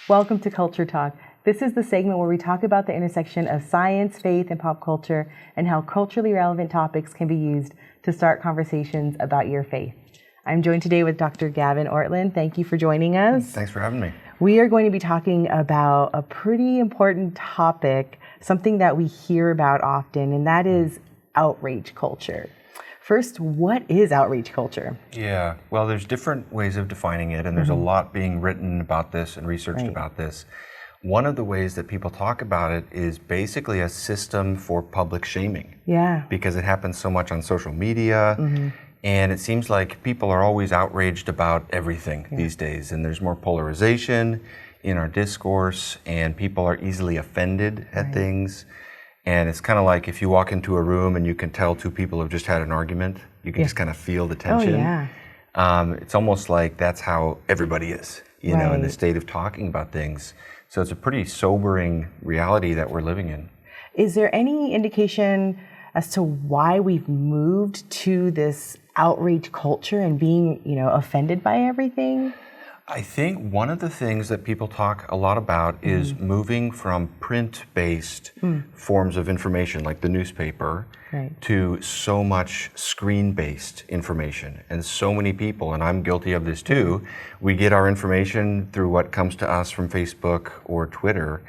Welcome to Culture Talk. This is the segment where we talk about the intersection of science, faith, and pop culture, and how culturally relevant topics can be used to start conversations about your faith. I'm joined today with Dr. Gavin Ortlund. Thank you for joining us. Thanks for having me. We are going to be talking about a pretty important topic, something that we hear about often, and that is outrage culture. First, what is outrage culture? Yeah, well, there's different ways of defining it, and there's a lot being written about this and researched about this. One of the ways that people talk about it is basically a system for public shaming. Yeah. Because it happens so much on social media, and it seems like people are always outraged about everything these days, and there's more polarization in our discourse, and people are easily offended at things. And it's kind of like if you walk into a room and you can tell two people have just had an argument, you can just kind of feel the tension. Oh, yeah. It's almost like that's how everybody is, you know, in the state of talking about things. So it's a pretty sobering reality that we're living in. Is there any indication as to why we've moved to this outrage culture and being, offended by everything? I think one of the things that people talk a lot about is moving from print-based forms of information, like the newspaper, to so much screen-based information. And so many people, and I'm guilty of this too, we get our information through what comes to us from Facebook or Twitter.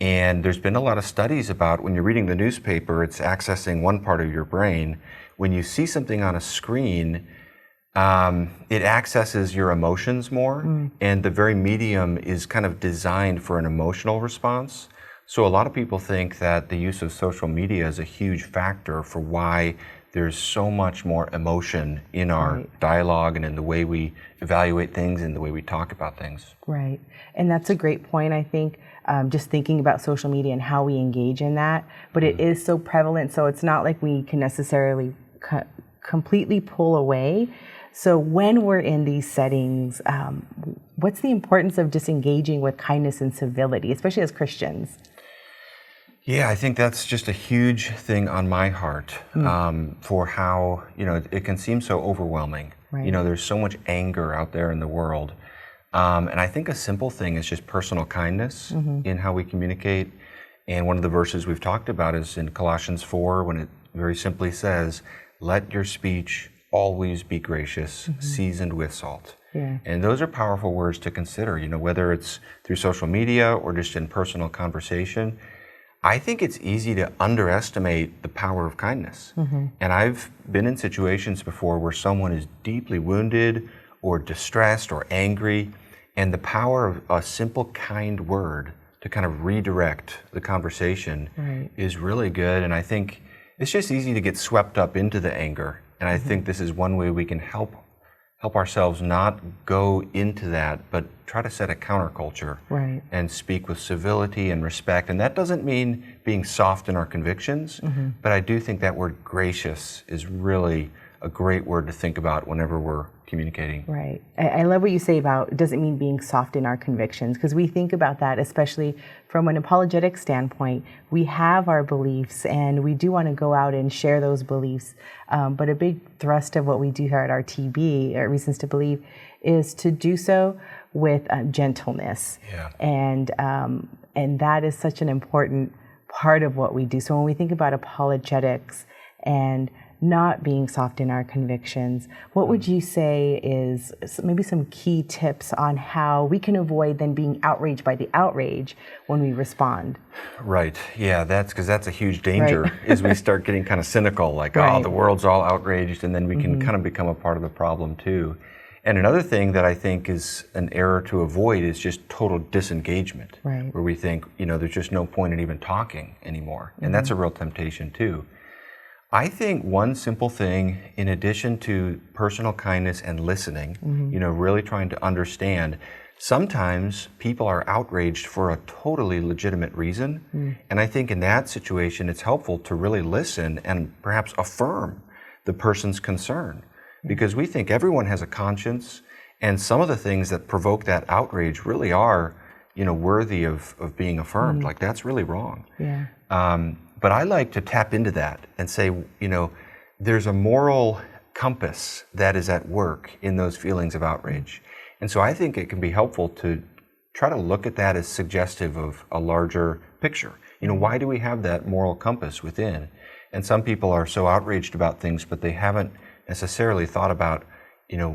And there's been a lot of studies about when you're reading the newspaper, it's accessing one part of your brain. When you see something on a screen, it accesses your emotions more, and the very medium is kind of designed for an emotional response. So a lot of people think that the use of social media is a huge factor for why there's so much more emotion in our dialogue and in the way we evaluate things and the way we talk about things. Right. And that's a great point, I think, just thinking about social media and how we engage in that. But it is so prevalent, so it's not like we can necessarily completely pull away. So when we're in these settings, what's the importance of disengaging with kindness and civility, especially as Christians? Yeah, I think that's just a huge thing on my heart for how, it can seem so overwhelming. There's so much anger out there in the world. And I think a simple thing is just personal kindness in how we communicate. And one of the verses we've talked about is in Colossians 4, when it very simply says, "Let your speech always be gracious, seasoned with salt." And those are powerful words to consider, whether it's through social media or just in personal conversation. I think it's easy to underestimate the power of kindness. And I've been in situations before where someone is deeply wounded or distressed or angry, and the power of a simple, kind word to kind of redirect the conversation is really good. And I think it's just easy to get swept up into the anger. And I think this is one way we can help ourselves not go into that, but try to set a counterculture and speak with civility and respect. And that doesn't mean being soft in our convictions, but I do think that word gracious is really a great word to think about whenever we're communicating. Right. I love what you say about it doesn't mean being soft in our convictions, because we think about that, especially from an apologetic standpoint. We have our beliefs and we do want to go out and share those beliefs. But a big thrust of what we do here at RTB, Reasons to Believe, is to do so with gentleness. And that is such an important part of what we do. So when we think about apologetics and not being soft in our convictions, what would you say is maybe some key tips on how we can avoid then being outraged by the outrage when we respond? Right. Yeah, that's a huge danger is we start getting kind of cynical, like, oh, the world's all outraged, and then we can kind of become a part of the problem too. And another thing that I think is an error to avoid is just total disengagement, where we think, there's just no point in even talking anymore. And that's a real temptation too. I think one simple thing, in addition to personal kindness and listening, really trying to understand, sometimes people are outraged for a totally legitimate reason. And I think in that situation, it's helpful to really listen and perhaps affirm the person's concern. Because we think everyone has a conscience, and some of the things that provoke that outrage really are, worthy of being affirmed. Like, that's really wrong. But I like to tap into that and say, there's a moral compass that is at work in those feelings of outrage. And so I think it can be helpful to try to look at that as suggestive of a larger picture. Why do we have that moral compass within? And some people are so outraged about things, but they haven't necessarily thought about,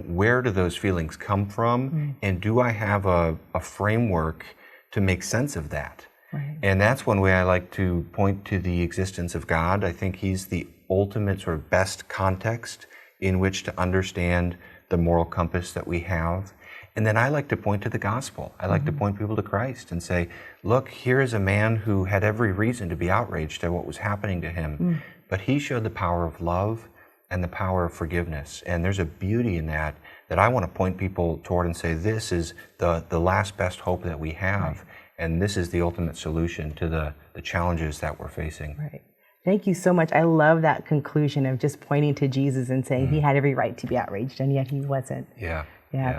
where do those feelings come from? And do I have a framework to make sense of that? Right. And that's one way I like to point to the existence of God. I think he's the ultimate sort of best context in which to understand the moral compass that we have. And then I like to point to the gospel. I like to point people to Christ and say, look, here is a man who had every reason to be outraged at what was happening to him, but he showed the power of love and the power of forgiveness. And there's a beauty in that I want to point people toward and say, this is the last best hope that we have. Right. And this is the ultimate solution to the challenges that we're facing. Right. Thank you so much. I love that conclusion of just pointing to Jesus and saying he had every right to be outraged, and yet he wasn't. Yeah,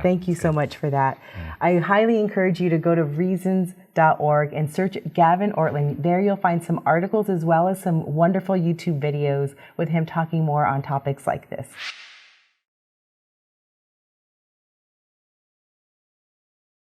thank you so much for that. I highly encourage you to go to reasons.org and search Gavin Ortlund. There you'll find some articles as well as some wonderful YouTube videos with him talking more on topics like this.